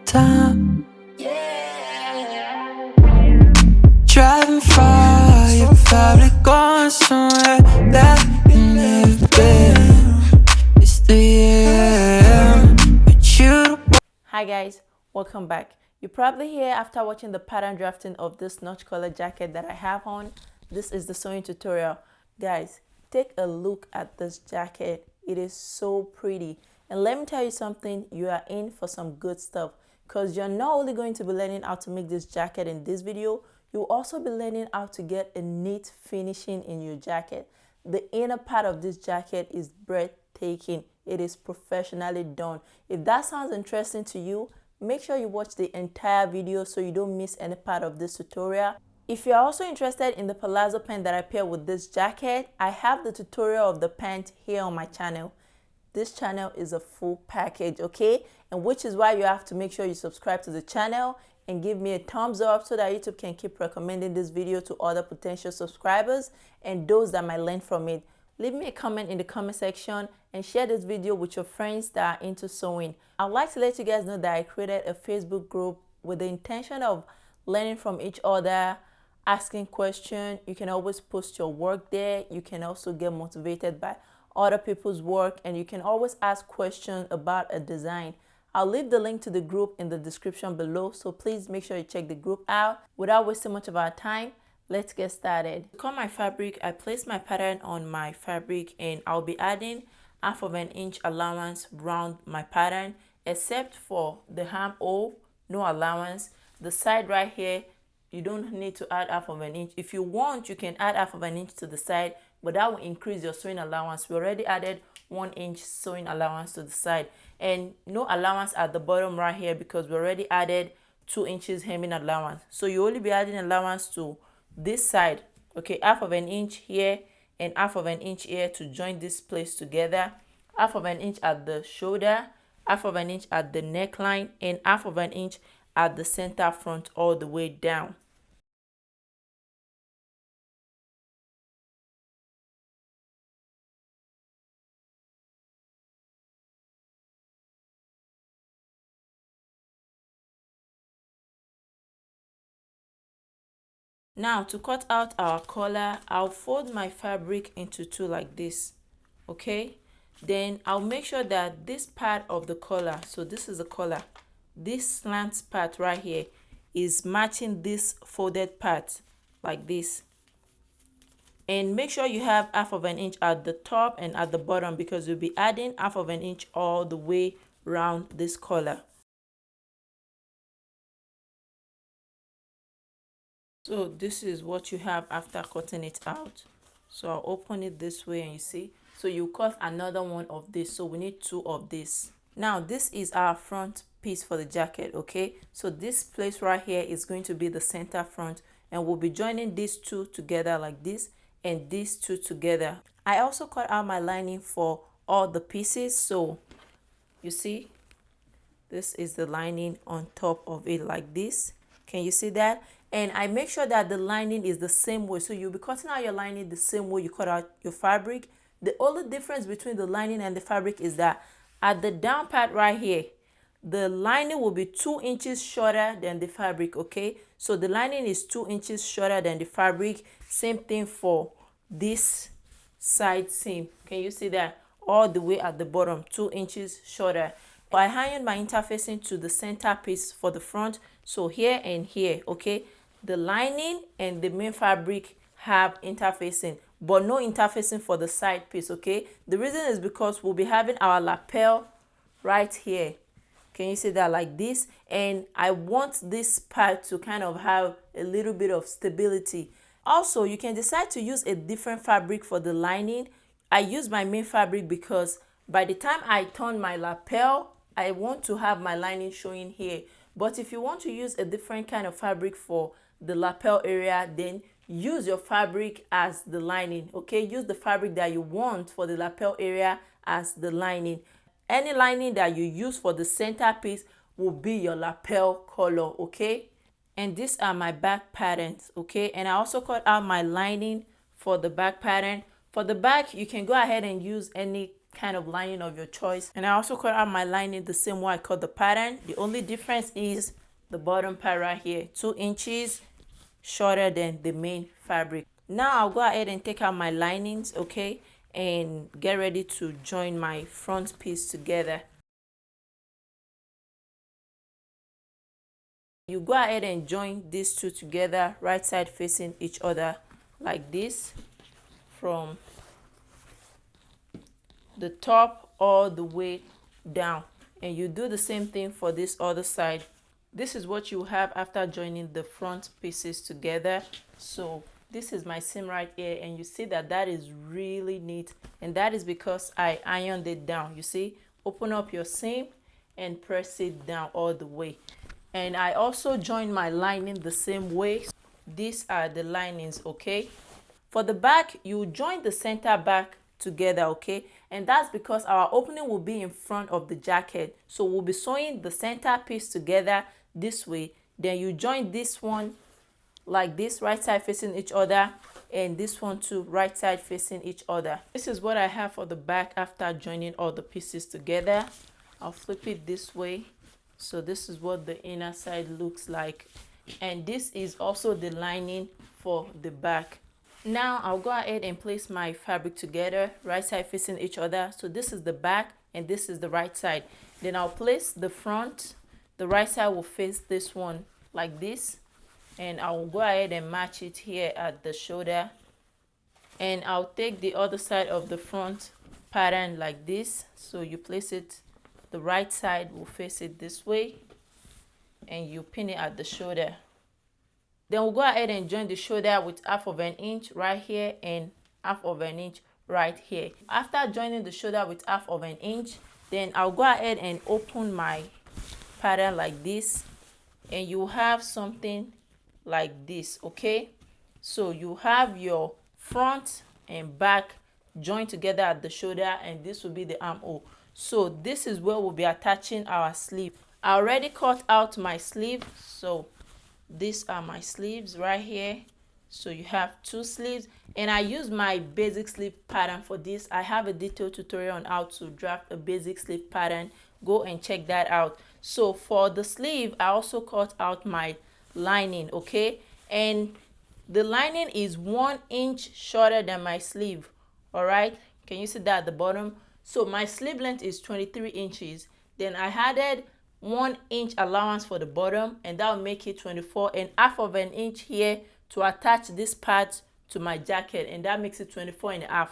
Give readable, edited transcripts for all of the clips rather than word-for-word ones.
time. Driving far, you're probably going somewhere that you never been. It's 3 a.m. but you. Hi guys, welcome back. You're probably here after watching the pattern drafting of this notch collar jacket that I have on. This is the sewing tutorial. Guys, take a look at this jacket. It is so pretty. And let me tell you something, you are in for some good stuff because you're not only going to be learning how to make this jacket in this video, you'll also be learning how to get a neat finishing in your jacket. The inner part of this jacket is breathtaking. It is professionally done. If that sounds interesting to you, make sure you watch the entire video so you don't miss any part of this tutorial. If you're also interested in the palazzo pant that I pair with this jacket, I have the tutorial of the pant here on my channel. This channel is a full package, okay? And which is why you have to make sure you subscribe to the channel and give me a thumbs up so that YouTube can keep recommending this video to other potential subscribers and those that might learn from it. Leave me a comment in the comment section and share this video with your friends that are into sewing. I'd like to let you guys know that I created a Facebook group with the intention of learning from each other, asking questions. You can always post your work there. You can also get motivated by other people's work, and you can always ask questions about a design. I'll leave the link to the group in the description below, so please make sure you check the group out. Without wasting much of our time, let's get started. To cut my fabric, I place my pattern on my fabric and I'll be adding 1/2 inch allowance round my pattern, except for the armhole, no allowance. The side right here, you don't need to add 1/2 inch. If you want, you can add 1/2 inch to the side, but that will increase your sewing allowance. We already added 1 inch sewing allowance to the side, and no allowance at the bottom right here because we already added 2 inches hemming allowance. So you only be adding allowance to this side, okay? 1/2 inch here and 1/2 inch here to join this place together. 1/2 inch at the shoulder, 1/2 inch at the neckline, and 1/2 inch at the center front all the way down. Now to cut out our collar, I'll fold my fabric into two like this, okay? Then I'll make sure that this part of the collar, so this is the collar, this slant part right here is matching this folded part like this. And make sure you have 1/2 inch at the top and at the bottom because you'll be adding 1/2 inch all the way around this collar. So this is what you have after cutting it out. So I'll open it this way and you see. So you cut another one of this. So we need 2 of this. Now this is our front piece for the jacket, okay? So this place right here is going to be the center front, and we'll be joining these 2 together like this and these 2 together. I also cut out my lining for all the pieces. So you see, this is the lining on top of it like this. Can you see that? And I make sure that the lining is the same way. So you'll be cutting out your lining the same way you cut out your fabric. The only difference between the lining and the fabric is that at the down part right here, the lining will be 2 inches shorter than the fabric, okay? So the lining is 2 inches shorter than the fabric. Same thing for this side seam. Can you see that? All the way at the bottom, 2 inches shorter. I ironed my interfacing to the center piece for the front, so here and here, okay? The lining and the main fabric have interfacing, but no interfacing for the side piece, okay? The reason is because we'll be having our lapel right here. Can you see that like this? And I want this part to kind of have a little bit of stability. Also, you can decide to use a different fabric for the lining. I use my main fabric because by the time I turn my lapel, I want to have my lining showing here. But if you want to use a different kind of fabric for the lapel area, then use your fabric as the lining, okay? Use the fabric that you want for the lapel area as the lining. Any lining that you use for the center piece will be your lapel color, okay? And these are my back patterns, okay? And I also cut out my lining for the back pattern. For the back, you can go ahead and use any kind of lining of your choice. And I also cut out my lining the same way I cut the pattern. The only difference is the bottom part right here, 2 inches shorter than the main fabric. Now I'll go ahead and take out my linings, okay, and get ready to join my front piece together. You go ahead and join these two together, right side facing each other like this, from the top all the way down, and you do the same thing for this other side. This is what you have after joining the front pieces together. So this is my seam right here, and you see that that is really neat, and that is because I ironed it down. You see, open up your seam and press it down all the way. And I also joined my lining the same way. These are the linings, okay? For the back, you join the center back together, okay? And that's because our opening will be in front of the jacket, so we'll be sewing the center piece together this way. Then you join this one like this, right side facing each other, and this one too, right side facing each other. This is what I have for the back after joining all the pieces together. I'll flip it this way, so this is what the inner side looks like, and this is also the lining for the back. Now I'll go ahead and place my fabric together, right side facing each other. So this is the back and this is the right side. Then I'll place the front. The right side will face this one like this, and I'll go ahead and match it here at the shoulder. And I'll take the other side of the front pattern like this. So you place it, the right side will face it this way, and you pin it at the shoulder. Then we'll go ahead and join the shoulder with 1/2 inch right here and 1/2 inch right here. After joining the shoulder with 1/2 inch, then I'll go ahead and open my pattern like this, and you have something like this, okay? So you have your front and back joined together at the shoulder, and this will be the armhole. So this is where we'll be attaching our sleeve. I already cut out my sleeve, so these are my sleeves right here. So you have 2 sleeves, and I use my basic sleeve pattern for this. I have a detailed tutorial on how to draft a basic sleeve pattern. Go and check that out. So for the sleeve, I also cut out my lining, okay? And the lining is 1 inch shorter than my sleeve. All right, can you see that at the bottom? So my sleeve length is 23 inches. Then I added 1 inch allowance for the bottom, and that will make it 24, and 1/2 inch here to attach this part to my jacket, and that makes it 24.5.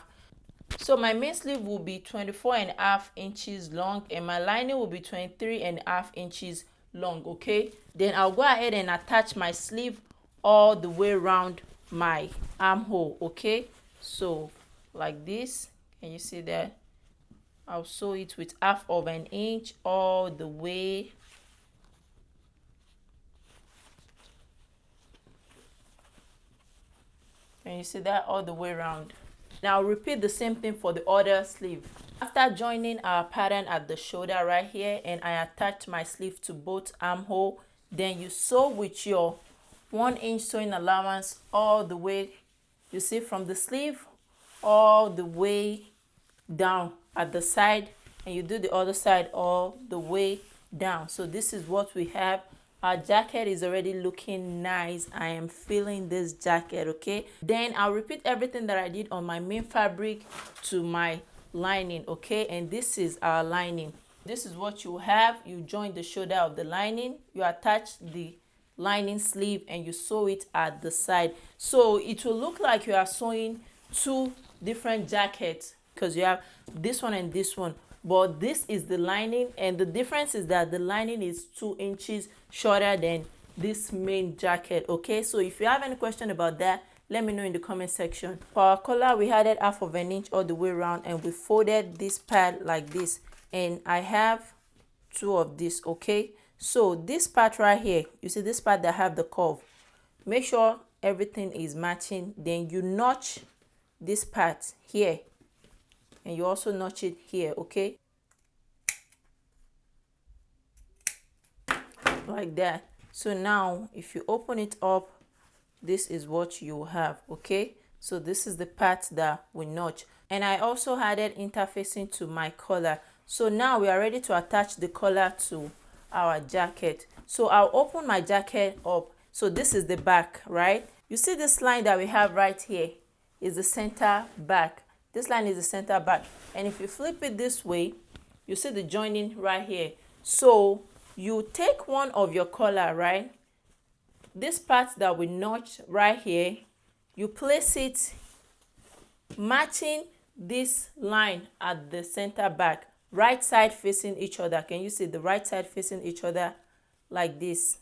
So my main sleeve will be 24.5 inches long, and my lining will be 23.5 inches long, okay? Then I'll go ahead and attach my sleeve all the way around my armhole, okay? So like this, can you see that? I'll sew it with 1/2 inch all the way. Can you see that? All the way around. Now repeat the same thing for the other sleeve. After joining our pattern at the shoulder right here, and I attached my sleeve to both armhole, then you sew with your 1 inch sewing allowance all the way, you see, from the sleeve all the way down at the side, and you do the other side all the way down. So this is what we have. Our jacket is already looking nice. I am feeling this jacket, okay? Then I'll repeat everything that I did on my main fabric to my lining, okay? And this is our lining. This is what you have. You join the shoulder of the lining, you attach the lining sleeve, and you sew it at the side. So it will look like you are sewing 2 different jackets, because you have this one and this one, but this is the lining, and the difference is that the lining is 2 inches shorter than this main jacket, okay? So if you have any question about that, let me know in the comment section. For our collar, we added 1/2 inch all the way around, and we folded this part like this, and I have 2 of this, okay? So this part right here, you see this part that have the curve, make sure everything is matching. Then you notch this part here, and you also notch it here, okay? Like that. So now if you open it up, this is what you have, okay? So this is the part that we notch. And I also added interfacing to my collar. So now we are ready to attach the collar to our jacket. So I'll open my jacket up. So this is the back, right? You see this line that we have right here is the center back. This line is the center back. And if you flip it this way, you see the joining right here. So you take one of your collar, right? This part that we notch right here, you place it matching this line at the center back, right side facing each other. Can you see the right side facing each other like this?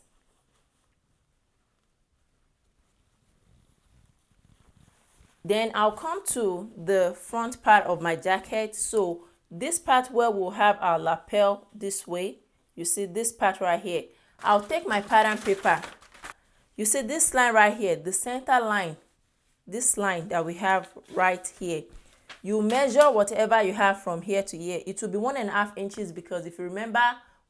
Then I'll come to the front part of my jacket. So this part where we'll have our lapel this way, you see this part right here, I'll take my pattern paper. You see this line right here, the center line, this line that we have right here, you measure whatever you have from here to here. It will be 1.5 inches, because if you remember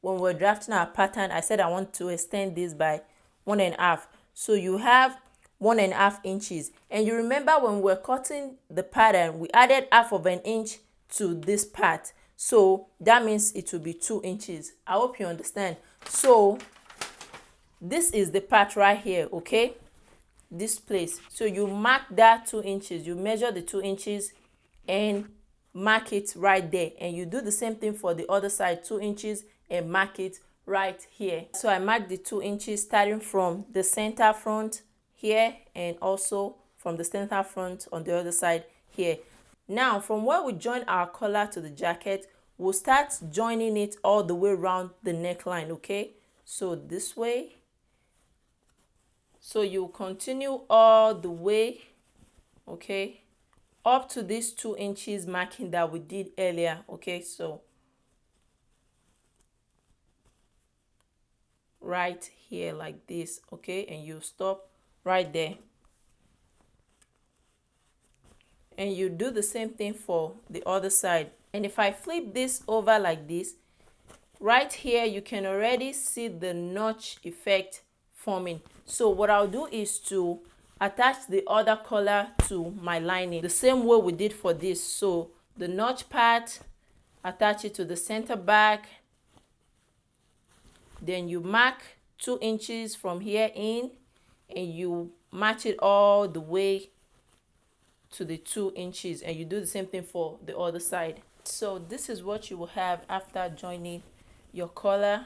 when we're drafting our pattern, I said I want to extend this by 1.5. So you have 1.5 inches. And you remember when we're cutting the pattern, we added 1/2 inch to this part. So that means it will be 2 inches. I hope you understand. So this is the part right here, okay? This place. So you mark that 2 inches. You measure the 2 inches and mark it right there. And you do the same thing for the other side, 2 inches, and mark it right here. So I marked the 2 inches starting from the center front here and also from the center front on the other side here. Now from where we join our collar to the jacket, we'll start joining it all the way around the neckline, okay? So this way. So you continue all the way, okay, up to this 2 inches marking that we did earlier, okay? So right here like this, okay, and you stop right there. And you do the same thing for the other side. And if I flip this over like this, right here you can already see the notch effect forming. So what I'll do is to attach the other collar to my lining the same way we did for this. So the notch part, attach it to the center back, then you mark 2 inches from here in, and you match it all the way to the 2 inches, and you do the same thing for the other side. So this is what you will have after joining your collar.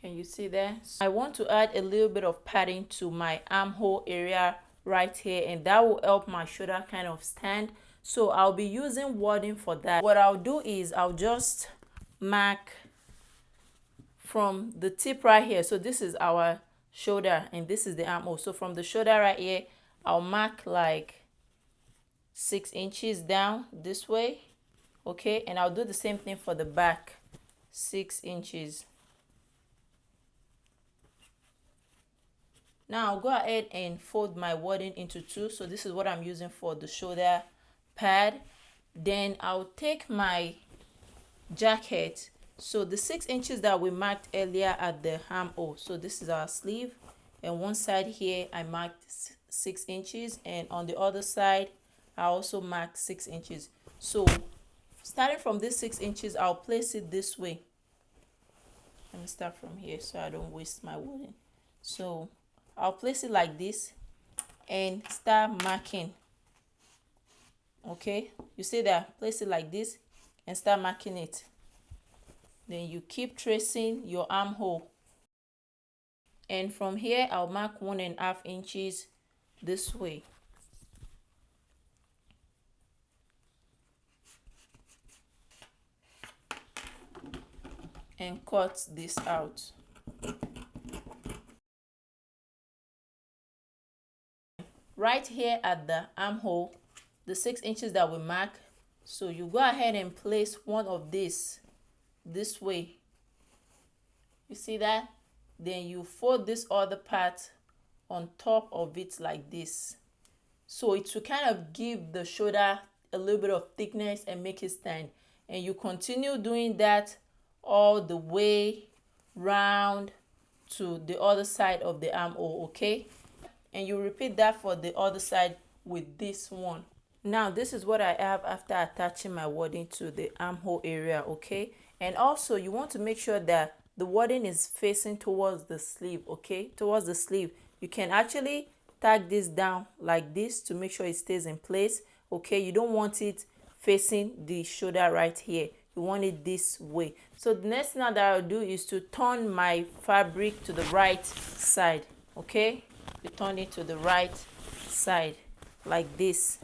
Can you see that? I want to add a little bit of padding to my armhole area right here, and that will help my shoulder kind of stand. So I'll be using wadding for that. What I'll do is I'll just mark from the tip right here. So this is our shoulder and this is the armhole. So from the shoulder right here, I'll mark like 6 inches down this way, okay? And I'll do the same thing for the back, 6 inches. Now I'll go ahead and fold my wadding into 2. So this is what I'm using for the shoulder pad. Then I'll take my jacket. So the 6 inches that we marked earlier at the armhole. So this is our sleeve. And one side here I marked 6 inches. And on the other side I also marked 6 inches. So starting from this 6 inches, I'll place it this way. Let me start from here so I don't waste my wadding. So I'll place it like this and start marking, okay? You see that? Place it like this and start marking it. Then you keep tracing your armhole, and from here I'll mark 1.5 inches this way. And cut this out. Right here at the armhole, the 6 inches that we mark, so you go ahead and place one of this way. You see that? Then you fold this other part on top of it like this. So it will kind of give the shoulder a little bit of thickness and make it stand. And you continue doing that all the way round to the other side of the armhole, okay? And you repeat that for the other side with this one. Now this is what I have after attaching my wording to the armhole area, okay? And also you want to make sure that the wording is facing towards the sleeve, okay? Towards the sleeve. You can actually tag this down like this to make sure it stays in place, okay? You don't want it facing the shoulder right here. You want it this way. So the next thing that I'll do is to turn my fabric to the right side, okay? You turn it to the right side like this.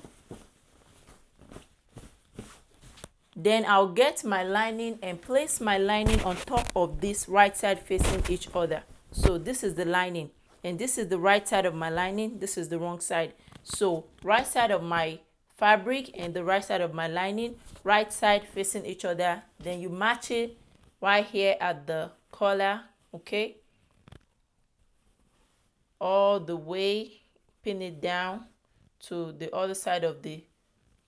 Then I'll get my lining and place my lining on top of this right side facing each other. So this is the lining and this is the right side of my lining. This is the wrong side. So right side of my fabric and the right side of my lining, right side facing each other. Then you match it right here at the collar, okay? All the way, pin it down to the other side of the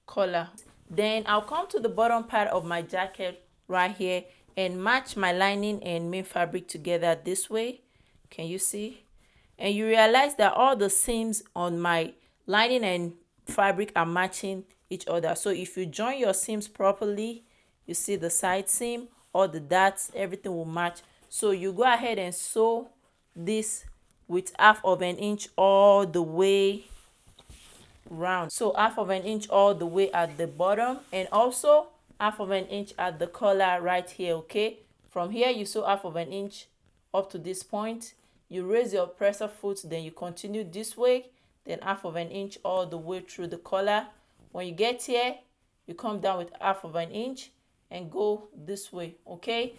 collar. Then I'll come to the bottom part of my jacket right here and match my lining and main fabric together this way. Can you see? And you realize that all the seams on my lining and fabric are matching each other. So if you join your seams properly, you see the side seam, all the darts, everything will match. So you go ahead and sew this with 1/2 inch all the way round. So 1/2 inch all the way at the bottom and also 1/2 inch at the collar right here, okay? From here you sew 1/2 inch up to this point. You raise your presser foot, then you continue this way, then 1/2 inch all the way through the collar. When you get here, you come down with 1/2 inch and go this way, okay?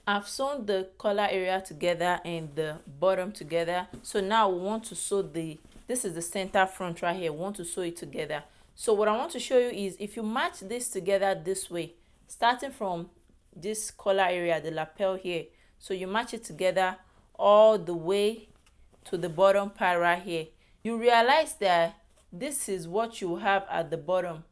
I've sewn the collar area together and the bottom together. So now we want to sew this is the center front right here. We want to sew it together. So what I want to show you is if you match this together this way, starting from this collar area, the lapel here. So you match it together all the way to the bottom part right here. You realize that this is what you have at the bottom.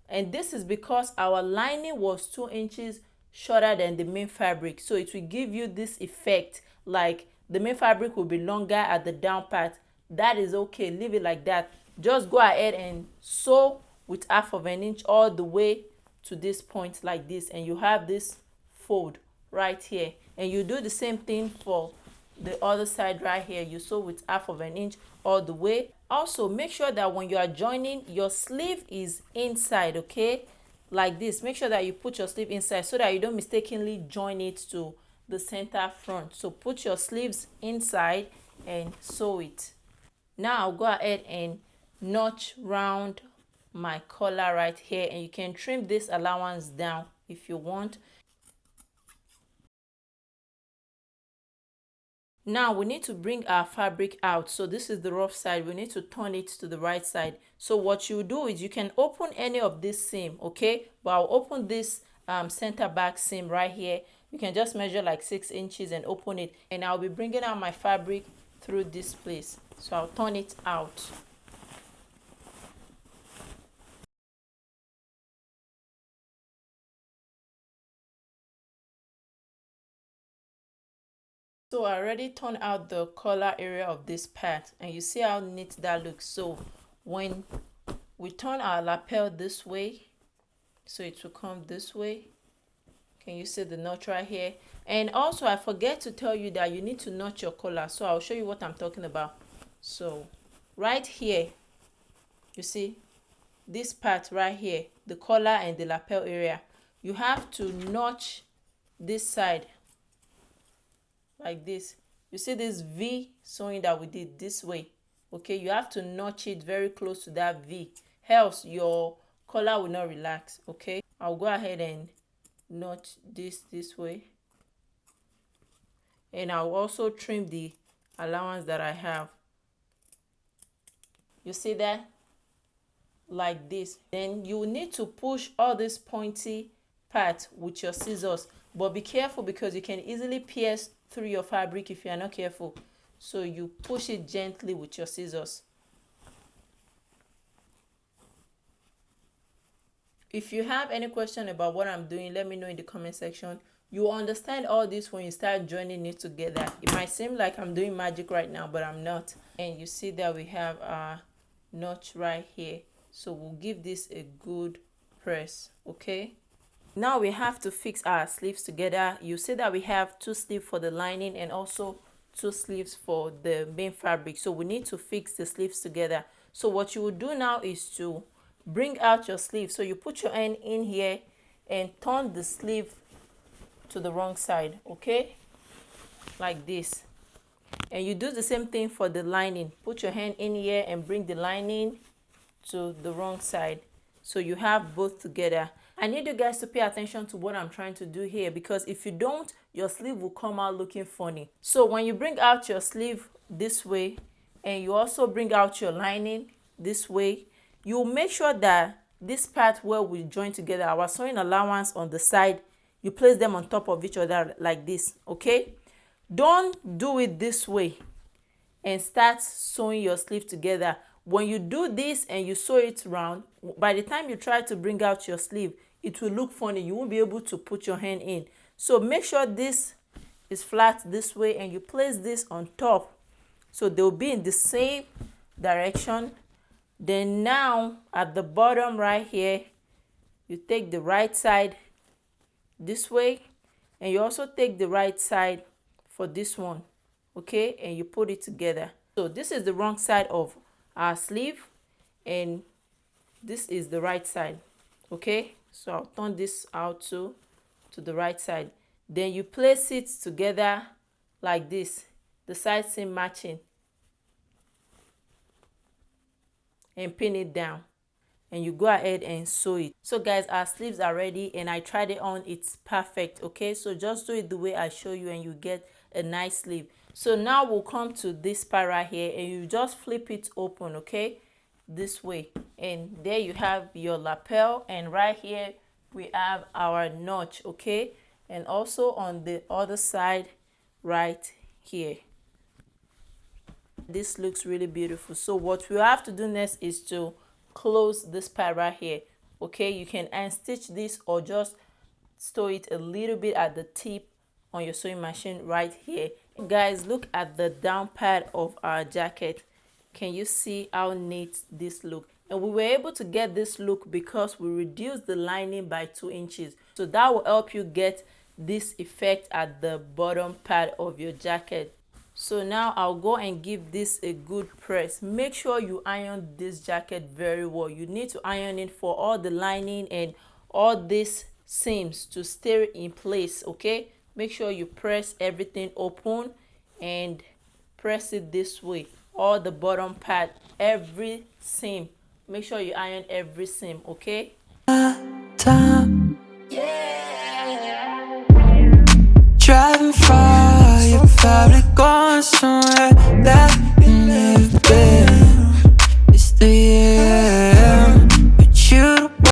And this is because our lining was 2 inches shorter than the main fabric. So it will give you this effect like the main fabric will be longer at the down part. That is okay, leave it like that. Just go ahead and sew with 1/2 inch all the way to this point like this, and you have this fold right here. And you do the same thing for the other side right here. You sew with 1/2 inch all the way. Also make sure that when you are joining, your sleeve is inside, okay? Like this. Make sure that you put your sleeve inside so that you don't mistakenly join it to the center front. So put your sleeves inside and sew it. Now I'll go ahead and notch round my collar right here, and you can trim this allowance down if you want. Now we need to bring our fabric out. So this is the rough side. We need to turn it to the right side. So what you do is you can open any of this seam, okay? But I'll open this center back seam right here. You can just measure like 6 inches and open it. And I'll be bringing out my fabric through this place. So I'll turn it out. So I already turned out the collar area of this part, and you see how neat that looks. So when we turn our lapel this way, so it will come this way. Can you see the notch right here? And also I forget to tell you that you need to notch your collar. So I'll show you what I'm talking about. So right here, you see this part right here, the collar and the lapel area, you have to notch this side like this. You see this V sewing that we did this way, okay? You have to notch it very close to that V, else your collar will not relax, okay? I'll go ahead and notch this way, and I'll also trim the allowance that I have. You see that? Like this. Then you need to push all this pointy part with your scissors, but be careful because you can easily pierce through your fabric if you are not careful. So you push it gently with your scissors. If you have any question about what I'm doing, let me know in the comment section. You will understand all this when you start joining it together. It might seem like I'm doing magic right now, but I'm not. And you see that we have our notch right here. So we'll give this a good press. Okay, now we have to fix our sleeves together. You see that we have 2 sleeves for the lining and also 2 sleeves for the main fabric, so we need to fix the sleeves together. So what you will do now is to bring out your sleeve. So you put your hand in here and turn the sleeve to the wrong side, okay, like this. And you do the same thing for the lining. Put your hand in here and bring the lining to the wrong side, so you have both together. I need you guys to pay attention to what I'm trying to do here, because if you don't, your sleeve will come out looking funny. So when you bring out your sleeve this way and you also bring out your lining this way, you make sure that this part where we join together, our sewing allowance on the side, you place them on top of each other like this, okay? Don't do it this way and start sewing your sleeve together. When you do this and you sew it round, by the time you try to bring out your sleeve, it will look funny. You won't be able to put your hand in. So make sure this is flat this way and you place this on top, so they'll be in the same direction. Then now at the bottom right here, you take the right side this way and you also take the right side for this one, okay, and you put it together. So this is the wrong side of our sleeve and this is the right side, okay? So I'll turn this out to the right side. Then you place it together like this, the side seam matching, and pin it down, and you go ahead and sew it. So guys, our sleeves are ready and I tried it on. It's perfect, okay? So just do it the way I show you and you get a nice sleeve. So now we'll come to this part right here and you just flip it open, okay, this way, and there you have your lapel, and right here we have our notch, okay, and also on the other side right here. This looks really beautiful. So what we have to do next is to close this part right here, okay? You can unstitch this or just sew it a little bit at the tip on your sewing machine right here. Guys, look at the down part of our jacket. Can you see how neat this look? And we were able to get this look because we reduced the lining by 2 inches. So that will help you get this effect at the bottom part of your jacket. So now I'll go and give this a good press. Make sure you iron this jacket very well. You need to iron it for all the lining and all these seams to stay in place, okay? Make sure you press everything open and press it this way. All the bottom part, every seam. Make sure you iron every seam, okay? Time. Driving far, you're probably going somewhere